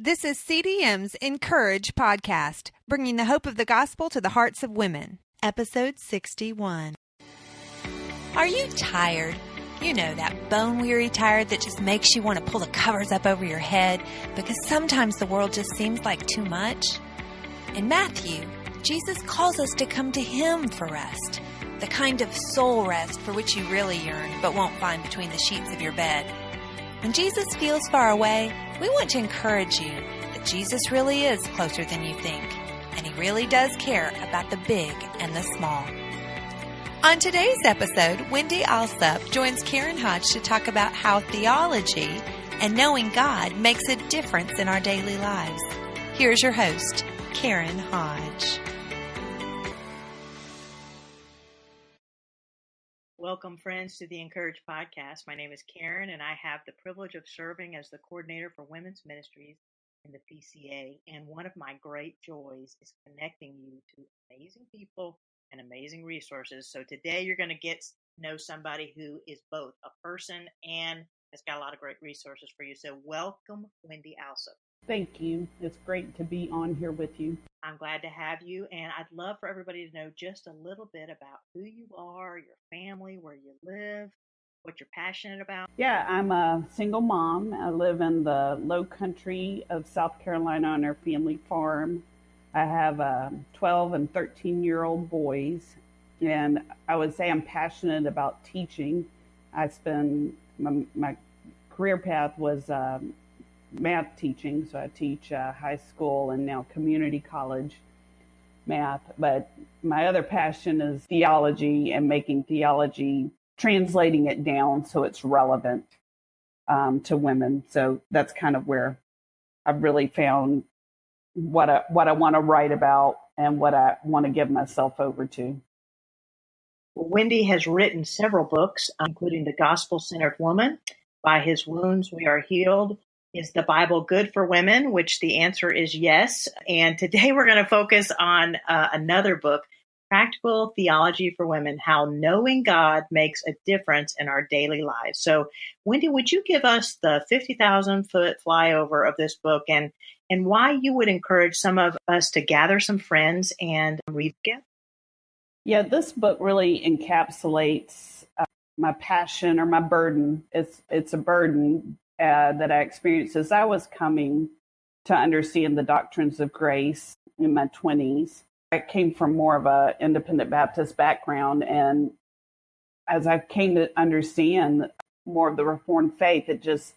This is CDM's Encourage podcast, bringing the hope of the gospel to the hearts of women. Episode 61. Are you tired? You know, that bone-weary tired that just makes you want to pull the covers up over your head because sometimes the world just seems like too much? In Matthew, Jesus calls us to come to Him for rest, the kind of soul rest for which you really yearn but won't find between the sheets of your bed. When Jesus feels far away, we want to encourage you that Jesus really is closer than you think, and He really does care about the big and the small. On today's episode, Wendy Alsup joins Karen Hodge to talk about how theology and knowing God makes a difference in our daily lives. Here's your host, Karen Hodge. Welcome, friends, to the Encourage podcast. My name is Karen, and I have the privilege of serving as the coordinator for women's ministries in the PCA. And one of my great joys is connecting you to amazing people and amazing resources. So today you're going to get to know somebody who is both a person and has got a lot of great resources for you. So welcome, Wendy Alsup. Thank you. It's great to be on here with you. I'm glad to have you, and I'd love for everybody to know just a little bit about who you are, your family, where you live, what you're passionate about. Yeah, I'm a single mom. I live in the low country of South Carolina on our family farm. I have 12 and 13-year-old boys, and I would say I'm passionate about teaching. My career path was math teaching, so I teach high school and now community college math. But my other passion is theology and making theology, translating it down so it's relevant to women. So that's kind of where I've really found what I want to write about and what I want to give myself over to. Wendy has written several books, including The Gospel-Centered Woman, By His Wounds We Are Healed, Is the Bible Good for Women? Which the answer is yes. And today we're going to focus on another book, Practical Theology for Women, How Knowing God Makes a Difference in Our Daily Lives. So, Wendy, would you give us the 50,000-foot flyover of this book and why you would encourage some of us to gather some friends and read it? Yeah, this book really encapsulates my passion or my burden. It's a burden that I experienced as I was coming to understand the doctrines of grace in my 20s. I came from more of an independent Baptist background, and as I came to understand more of the Reformed faith, it just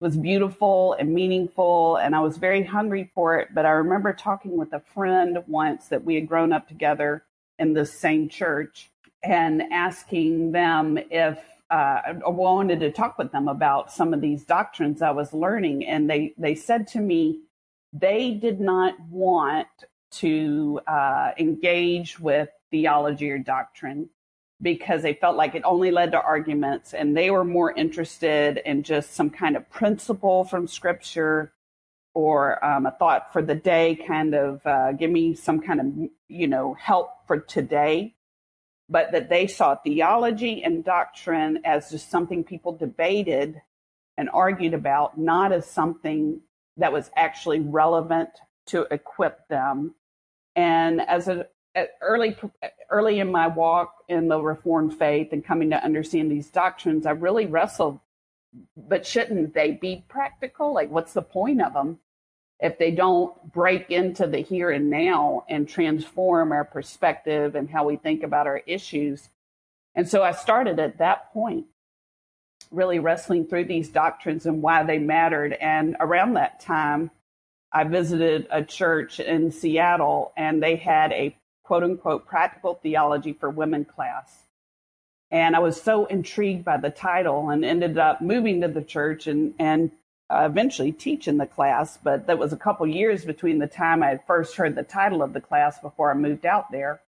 was beautiful and meaningful, and I was very hungry for it. But I remember talking with a friend once that we had grown up together in this same church and asking them if I wanted to talk with them about some of these doctrines I was learning. And they said to me, they did not want to engage with theology or doctrine because they felt like it only led to arguments, and they were more interested in just some kind of principle from Scripture or a thought for the day, kind of give me some kind of, help for today. But that they saw theology and doctrine as just something people debated and argued about, not as something that was actually relevant to equip them. And as early in my walk in the Reformed faith and coming to understand these doctrines, I really wrestled, but shouldn't they be practical? Like, what's the point of them if they don't break into the here and now and transform our perspective and how we think about our issues? And so I started at that point, really wrestling through these doctrines and why they mattered. And around that time, I visited a church in Seattle, and they had a quote unquote practical theology for women class. And I was so intrigued by the title and ended up moving to the church and eventually teach in the class. But that was a couple years between the time I had first heard the title of the class before I moved out there.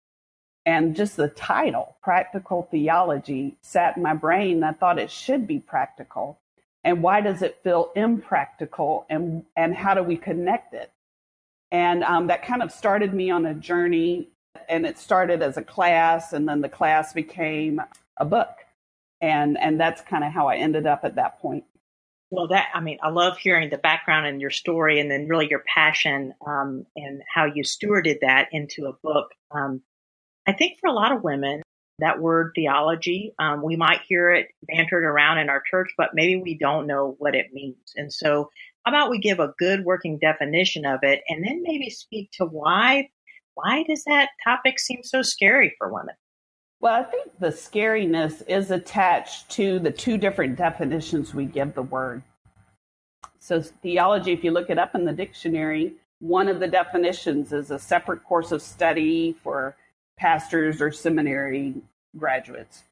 And just the title, Practical Theology, sat in my brain. I thought it should be practical. And why does it feel impractical? And how do we connect it? And that kind of started me on a journey. And it started as a class, and then the class became a book. And that's kind of how I ended up at that point. Well, I love hearing the background and your story and then really your passion and how you stewarded that into a book. I think for a lot of women, that word theology, we might hear it bantered around in our church, but maybe we don't know what it means. And so how about we give a good working definition of it and then maybe speak to why does that topic seem so scary for women? Well, I think the scariness is attached to the two different definitions we give the word. So theology, if you look it up in the dictionary, one of the definitions is a separate course of study for pastors or seminary graduates.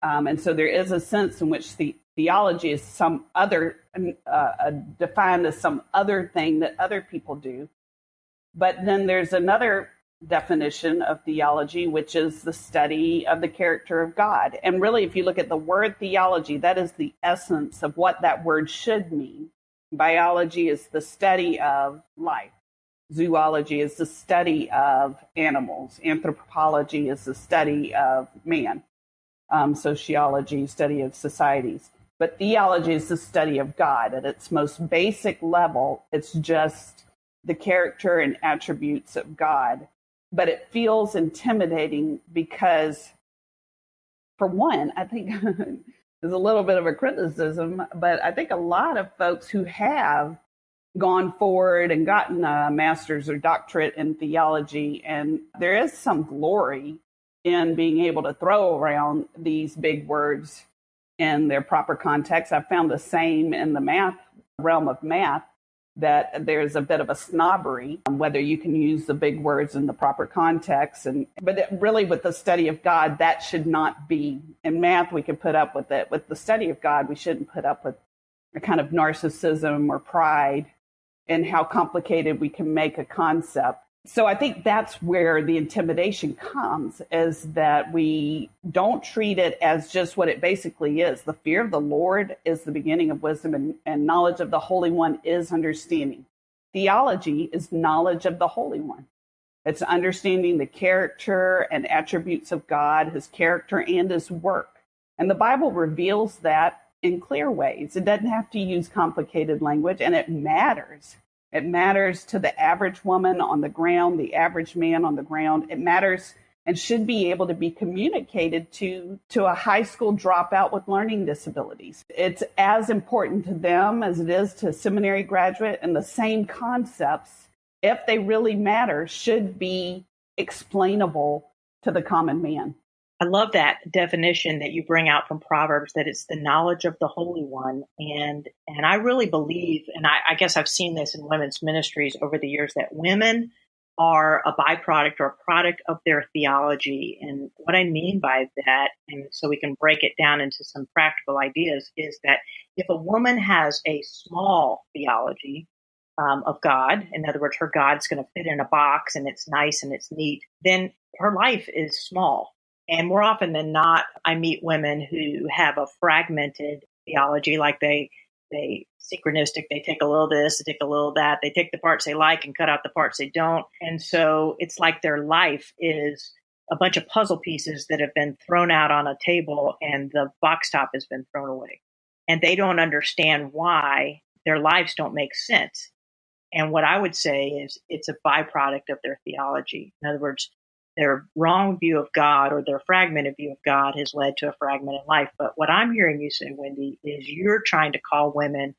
And so there is a sense in which the theology is some other, defined as some other thing that other people do. But then there's another definition of theology, which is the study of the character of God. And really, if you look at the word theology, that is the essence of what that word should mean. Biology is the study of life. Zoology is the study of animals. Anthropology is the study of man. Sociology, study of societies. But theology is the study of God. At its most basic level, it's just the character and attributes of God. But it feels intimidating because, for one, I think there's a little bit of a criticism, but I think a lot of folks who have gone forward and gotten a master's or doctorate in theology, and there is some glory in being able to throw around these big words in their proper context. I've found the same in the realm of math, that there's a bit of a snobbery on whether you can use the big words in the proper context. But really with the study of God, that should not be. In math, we can put up with it. With the study of God, we shouldn't put up with a kind of narcissism or pride in how complicated we can make a concept. So I think that's where the intimidation comes, is that we don't treat it as just what it basically is. The fear of the Lord is the beginning of wisdom, and knowledge of the Holy One is understanding. Theology is knowledge of the Holy One. It's understanding the character and attributes of God, his character and his work. And the Bible reveals that in clear ways. It doesn't have to use complicated language, and it matters. It matters to the average woman on the ground, the average man on the ground. It matters and should be able to be communicated to a high school dropout with learning disabilities. It's as important to them as it is to a seminary graduate, and the same concepts, if they really matter, should be explainable to the common man. I love that definition that you bring out from Proverbs, that it's the knowledge of the Holy One. And I really believe, and I guess I've seen this in women's ministries over the years, that women are a byproduct or a product of their theology. And what I mean by that, and so we can break it down into some practical ideas, is that if a woman has a small theology of God, in other words, her God's going to fit in a box and it's nice and it's neat, then her life is small. And more often than not, I meet women who have a fragmented theology, like they synchronistic, they take a little this, they take a little that, they take the parts they like and cut out the parts they don't. And so it's like their life is a bunch of puzzle pieces that have been thrown out on a table and the box top has been thrown away. And they don't understand why their lives don't make sense. And what I would say is it's a byproduct of their theology. In other words, their wrong view of God or their fragmented view of God has led to a fragmented life. But what I'm hearing you say, Wendy, is you're trying to call women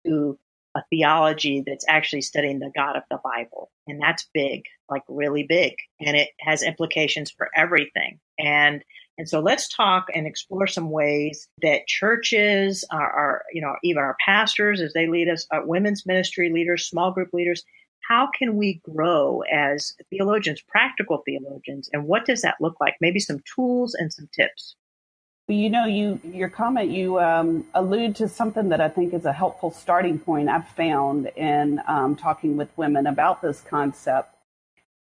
to a theology that's actually studying the God of the Bible. And that's big, like really big. And it has implications for everything. And so let's talk and explore some ways that churches are, even our pastors as they lead us, women's ministry leaders, small group leaders, how can we grow as theologians, practical theologians, and what does that look like? Maybe some tools and some tips. Your comment, you allude to something that I think is a helpful starting point I've found in talking with women about this concept.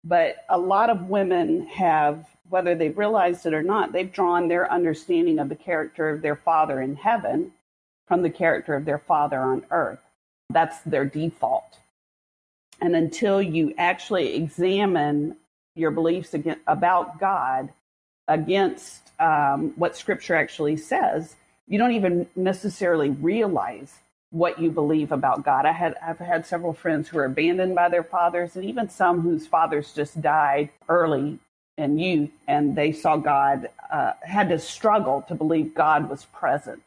But a lot of women have, whether they've realized it or not, they've drawn their understanding of the character of their Father in heaven from the character of their Father on earth. That's their default. And until you actually examine your beliefs about God against what Scripture actually says, you don't even necessarily realize what you believe about God. I've had several friends who were abandoned by their fathers, and even some whose fathers just died early in youth, and they saw God, had to struggle to believe God was present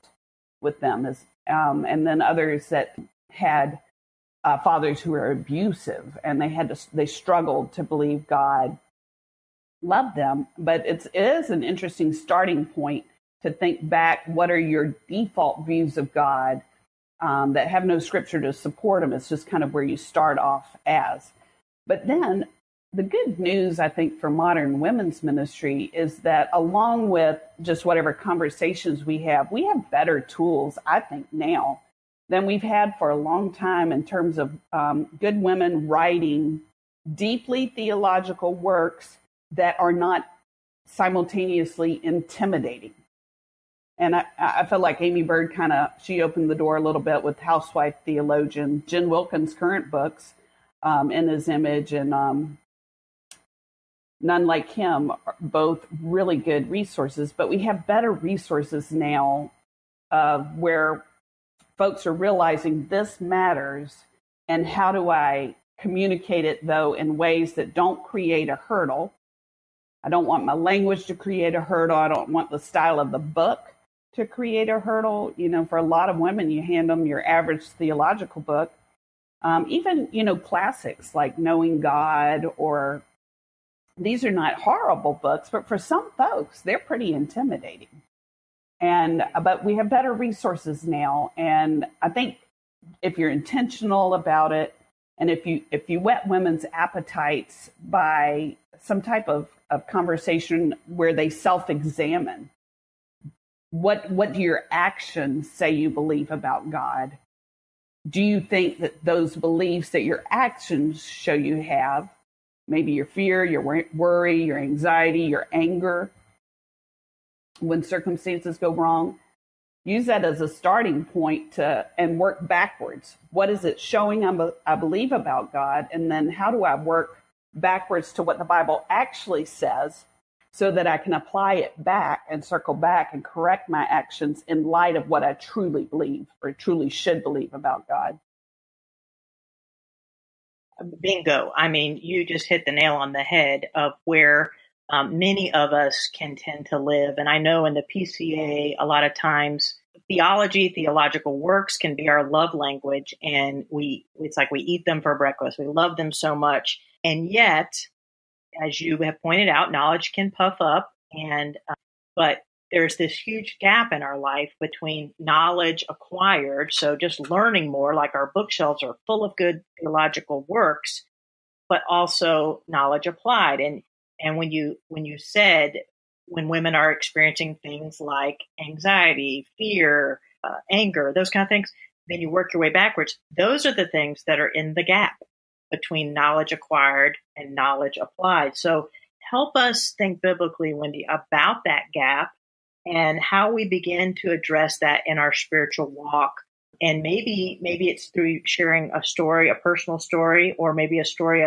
with them. And then others that had fathers who were abusive, and they struggled to believe God loved them. But it is an interesting starting point to think back, what are your default views of God that have no scripture to support them? It's just kind of where you start off as. But then the good news, I think, for modern women's ministry is that along with just whatever conversations we have better tools, I think, now than we've had for a long time in terms of good women writing deeply theological works that are not simultaneously intimidating. And I feel like Amy Bird she opened the door a little bit with housewife theologian Jen Wilkins' current books, In His Image and None Like Him, are both really good resources. But we have better resources now where folks are realizing this matters, and how do I communicate it, though, in ways that don't create a hurdle. I don't want my language to create a hurdle. I don't want the style of the book to create a hurdle. For a lot of women, you hand them your average theological book, even, classics like Knowing God, or these are not horrible books, but for some folks, they're pretty intimidating. But we have better resources now. And I think if you're intentional about it, and if you whet women's appetites by some type of conversation where they self-examine, what do your actions say you believe about God? Do you think that those beliefs that your actions show you have, maybe your fear, your worry, your anxiety, your anger, when circumstances go wrong, use that as a starting point and work backwards. What is it showing I believe about God? And then how do I work backwards to what the Bible actually says, so that I can apply it back and circle back and correct my actions in light of what I truly believe or truly should believe about God? Bingo. I mean, you just hit the nail on the head of where many of us can tend to live. And I know in the PCA, a lot of times theology, theological works can be our love language. And it's like we eat them for breakfast. We love them so much. And yet, as you have pointed out, knowledge can puff up. But there's this huge gap in our life between knowledge acquired, so just learning more, like our bookshelves are full of good theological works, but also knowledge applied. And when you said, when women are experiencing things like anxiety, fear, anger, those kind of things, then you work your way backwards. Those are the things that are in the gap between knowledge acquired and knowledge applied. So help us think biblically, Wendy, about that gap and how we begin to address that in our spiritual walk. And maybe it's through sharing a story, a personal story, or maybe a story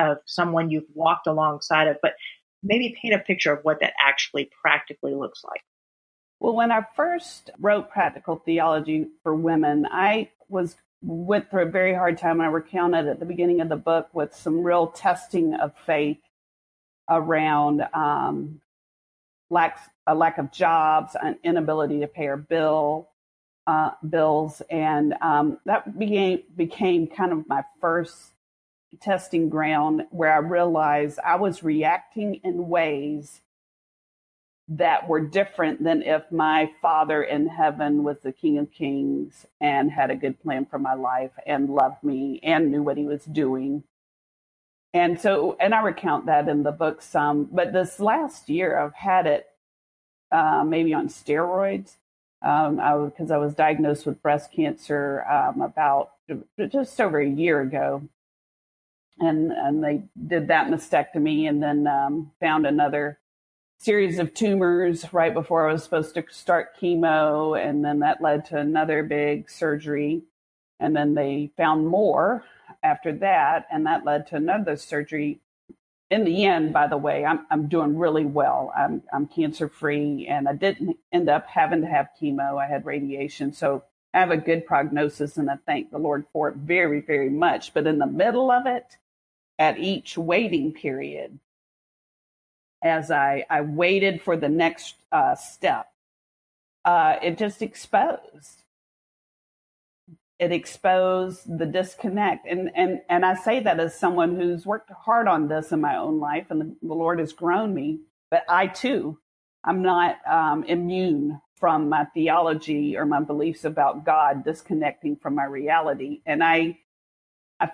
of someone you've walked alongside of, but maybe paint a picture of what that actually practically looks like. Well, when I first wrote Practical Theology for Women, I went through a very hard time. I recounted at the beginning of the book with some real testing of faith around a lack of jobs, an inability to pay our bills, and that became kind of my first testing ground, where I realized I was reacting in ways that were different than if my Father in heaven was the King of Kings and had a good plan for my life and loved me and knew what he was doing. And I recount that in the book some, but this last year I've had it maybe on steroids, because I was diagnosed with breast cancer about just over a year ago. And they did that mastectomy, and then found another series of tumors right before I was supposed to start chemo. And then that led to another big surgery. And then they found more after that, and that led to another surgery. In the end, by the way, I'm doing really well. I'm cancer free, and I didn't end up having to have chemo. I had radiation. So I have a good prognosis, and I thank the Lord for it very, very much. But in the middle of it, at each waiting period, as I waited for the next step, it just exposed. It exposed the disconnect. And I say that as someone who's worked hard on this in my own life, and the Lord has grown me. But I, too, I'm not immune from my theology or my beliefs about God disconnecting from my reality. And I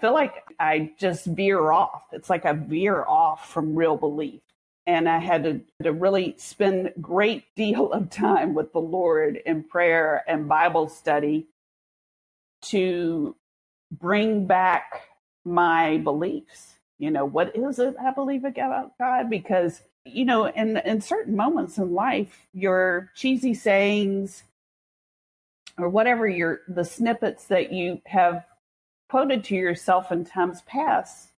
feel like I just veer off. It's like I veer off from real belief. And I had to really spend a great deal of time with the Lord in prayer and Bible study to bring back my beliefs. What is it I believe about God? Because, in certain moments in life, your cheesy sayings or whatever the snippets that you have quoted to yourself in times past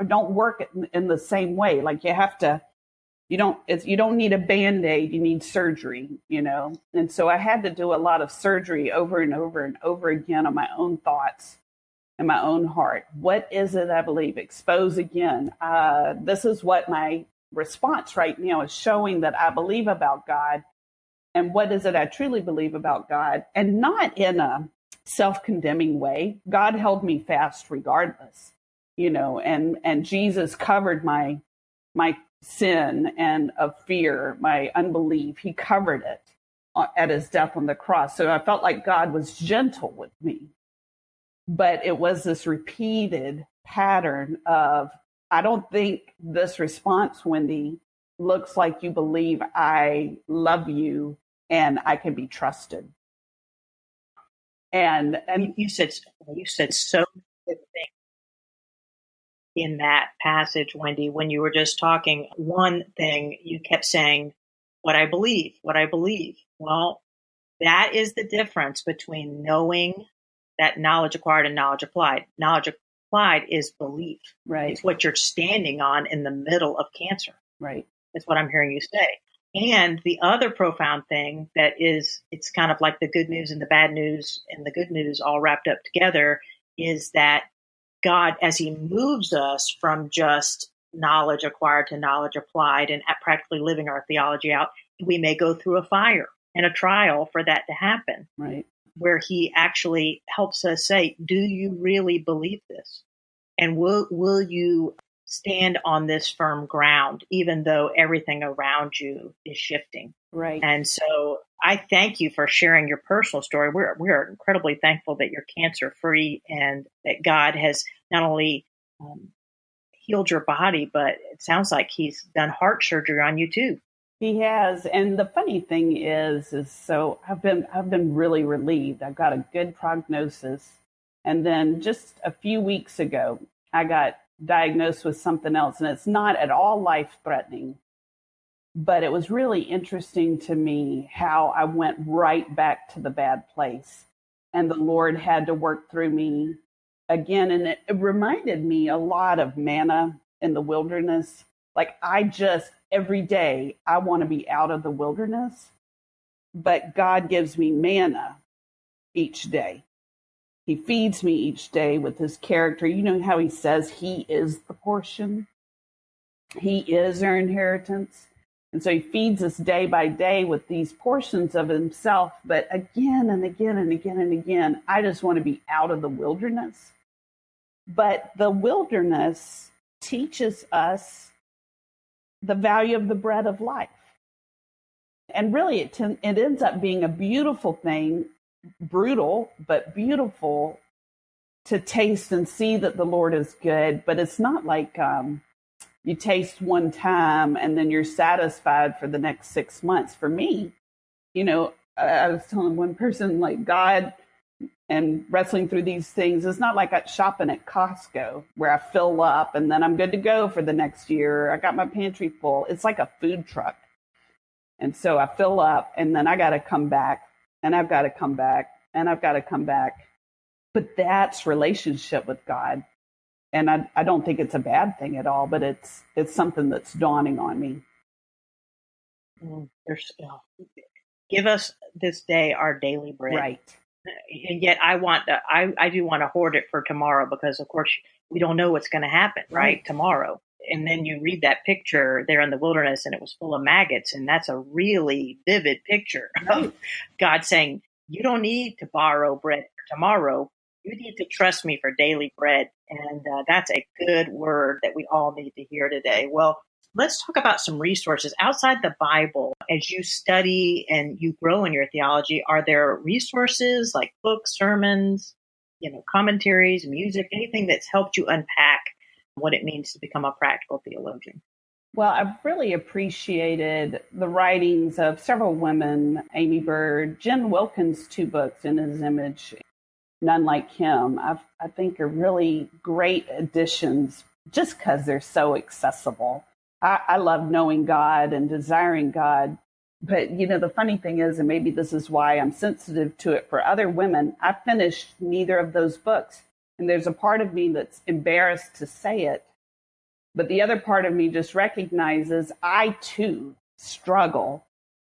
don't work in the same way. Like you don't need a Band-Aid, you need surgery, And so I had to do a lot of surgery over and over and over again on my own thoughts and my own heart. What is it I believe? Expose again. This is what my response right now is showing that I believe about God. And what is it I truly believe about God? And not in a self-condemning way. God held me fast regardless, and Jesus covered my sin and of fear, my unbelief. He covered it at his death on the cross. So I felt like God was gentle with me. But it was this repeated pattern of, I don't think this response, Wendy, looks like you believe I love you and I can be trusted. And you said so many good things in that passage, Wendy. When you were just talking, one thing you kept saying, what I believe. Well, that is the difference between knowing that knowledge acquired and knowledge applied. Knowledge applied is belief. Right. It's what you're standing on in the middle of cancer. Right. That's what I'm hearing you say. And the other profound thing that is, it's kind of like the good news and the bad news and the good news all wrapped up together, is that God, as he moves us from just knowledge acquired to knowledge applied and practically living our theology out, we may go through a fire and a trial for that to happen. Right. Where he actually helps us say, do you really believe this? And will you stand on this firm ground, even though everything around you is shifting? Right. And so I thank you for sharing your personal story. We're incredibly thankful that you're cancer free and that God has not only healed your body, but it sounds like he's done heart surgery on you too. He has. And the funny thing is so I've been really relieved. I've got a good prognosis. And then just a few weeks ago, I got diagnosed with something else, and it's not at all life-threatening. But it was really interesting to me how I went right back to the bad place. And the Lord had to work through me again. And it reminded me a lot of manna in the wilderness. Like every day, I want to be out of the wilderness, but God gives me manna each day. He feeds me each day with his character. You know how he says he is the portion? He is our inheritance. And so he feeds us day by day with these portions of himself. But again and again and again and again, I just want to be out of the wilderness. But the wilderness teaches us the value of the bread of life. And really, it ends up being a beautiful thing, brutal, but beautiful to taste and see that the Lord is good. But it's not like you taste one time and then you're satisfied for the next 6 months. For me, I was telling one person, like, God and wrestling through these things, it's not like shopping at Costco where I fill up and then I'm good to go for the next year. I got my pantry full. It's like a food truck. And so I fill up and then I got to come back and I've got to come back and I've got to come back. But that's relationship with God. And I don't think it's a bad thing at all, but it's something that's dawning on me. Give us this day our daily bread. Right. And yet I do want to hoard it for tomorrow because, of course, we don't know what's going to happen, right? Tomorrow. And then you read that picture there in the wilderness and it was full of maggots. And that's a really vivid picture of God saying, you don't need to borrow bread for tomorrow. You need to trust me for daily bread. And that's a good word that we all need to hear today. Well, let's talk about some resources outside the Bible. As you study and you grow in your theology, are there resources like books, sermons, commentaries, music, anything that's helped you unpack what it means to become a practical theologian? Well, I've really appreciated the writings of several women, Amy Bird, Jen Wilkins' 2 books, In His Image, None Like Him. I think are really great additions just because they're so accessible. I love knowing God and desiring God. But, the funny thing is, and maybe this is why I'm sensitive to it for other women, I finished neither of those books. And there's a part of me that's embarrassed to say it. But the other part of me just recognizes I, too, struggle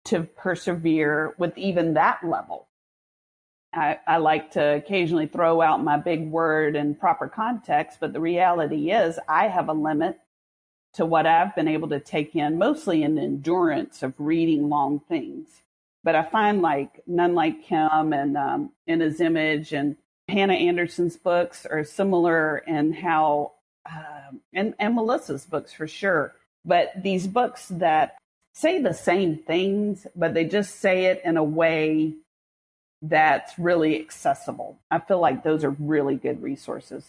to persevere with even that level. I like to occasionally throw out my big word in proper context, but the reality is I have a limit to what I've been able to take in, mostly in endurance of reading long things. But I find like None Like Him and In His Image and Hannah Anderson's books are similar in how, and Melissa's books for sure, but these books that say the same things, but they just say it in a way that's really accessible. I feel like those are really good resources.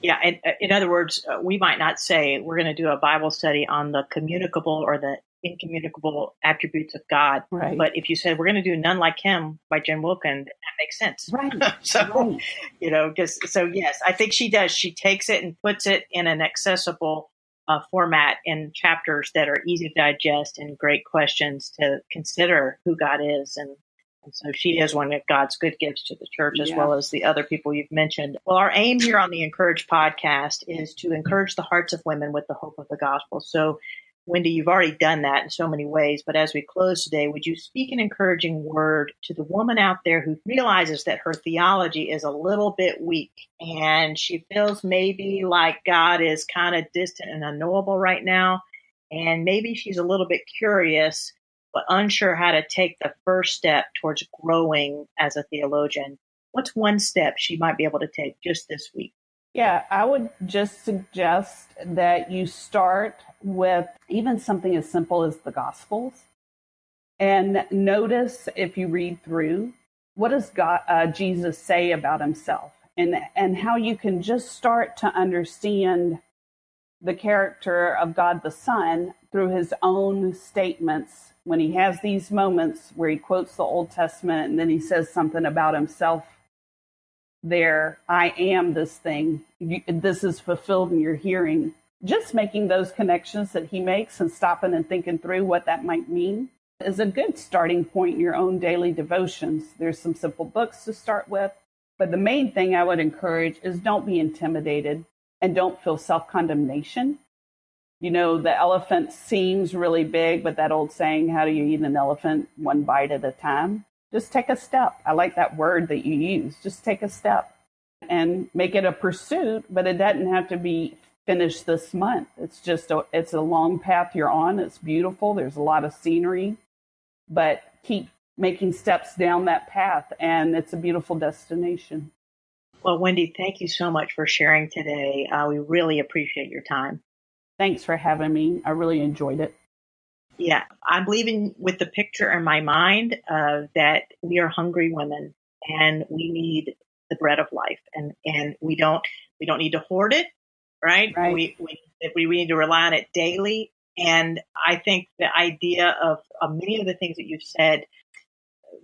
Yeah. In other words, we might not say we're going to do a Bible study on the communicable or the incommunicable attributes of God. Right. But if you said we're going to do None Like Him by Jen Wilkins, that makes sense. Right. So, yes, I think she does. She takes it and puts it in an accessible format in chapters that are easy to digest and great questions to consider who God is. And so she is one of God's good gifts to the church, as well as the other people you've mentioned. Well, our aim here on the Encourage podcast is to encourage the hearts of women with the hope of the gospel. So, Wendy, you've already done that in so many ways. But as we close today, would you speak an encouraging word to the woman out there who realizes that her theology is a little bit weak and she feels maybe like God is kind of distant and unknowable right now? And maybe she's a little bit curious but unsure how to take the first step towards growing as a theologian. What's one step she might be able to take just this week? Yeah, I would just suggest that you start with even something as simple as the Gospels and notice, if you read through, what does Jesus say about himself, and how you can just start to understand the character of God the Son through his own statements. When he has these moments where he quotes the Old Testament and then he says something about himself there, I am this thing, this is fulfilled in your hearing. Just making those connections that he makes and stopping and thinking through what that might mean is a good starting point in your own daily devotions. There's some simple books to start with, but the main thing I would encourage is don't be intimidated and don't feel self-condemnation. The elephant seems really big, but that old saying, how do you eat an elephant? One bite at a time. Just take a step. I like that word that you use. Just take a step and make it a pursuit, but it doesn't have to be finished this month. It's just it's a long path you're on. It's beautiful. There's a lot of scenery, but keep making steps down that path, and it's a beautiful destination. Well, Wendy, thank you so much for sharing today. We really appreciate your time. Thanks for having me. I really enjoyed it. Yeah, I'm leaving with the picture in my mind that we are hungry women and we need the bread of life, and we don't need to hoard it, right? We need to rely on it daily. And I think the idea of many of the things that you've said,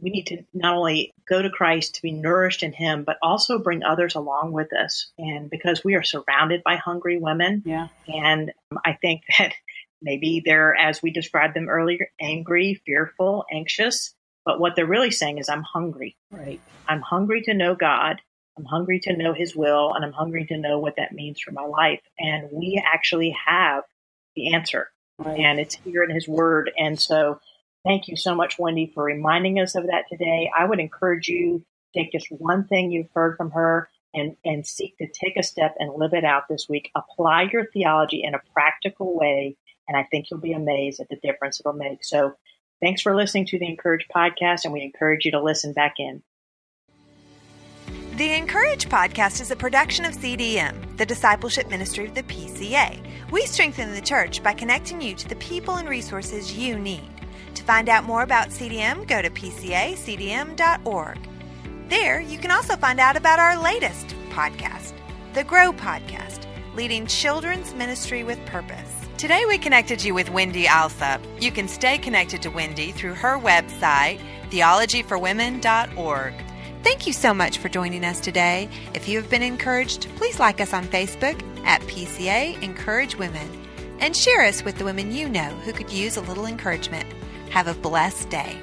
we need to not only go to Christ to be nourished in him, but also bring others along with us. And because we are surrounded by hungry women, and I think that maybe they're, as we described them earlier, angry, fearful, anxious, but what they're really saying is, I'm hungry. Right. I'm hungry to know God. I'm hungry to know his will, and I'm hungry to know what that means for my life. And we actually have the answer, and it's here in his word. And so thank you so much, Wendy, for reminding us of that today. I would encourage you take just one thing you've heard from her and seek to take a step and live it out this week. Apply your theology in a practical way, and I think you'll be amazed at the difference it'll make. So thanks for listening to the Encourage podcast, and we encourage you to listen back in. The Encourage podcast is a production of CDM, the discipleship ministry of the PCA. We strengthen the church by connecting you to the people and resources you need. To find out more about CDM, go to pcacdm.org. There, you can also find out about our latest podcast, the Grow Podcast, leading children's ministry with purpose. Today we connected you with Wendy Alsup. You can stay connected to Wendy through her website, theologyforwomen.org. Thank you so much for joining us today. If you have been encouraged, please like us on Facebook at PCA Encourage Women and share us with the women you know who could use a little encouragement. Have a blessed day.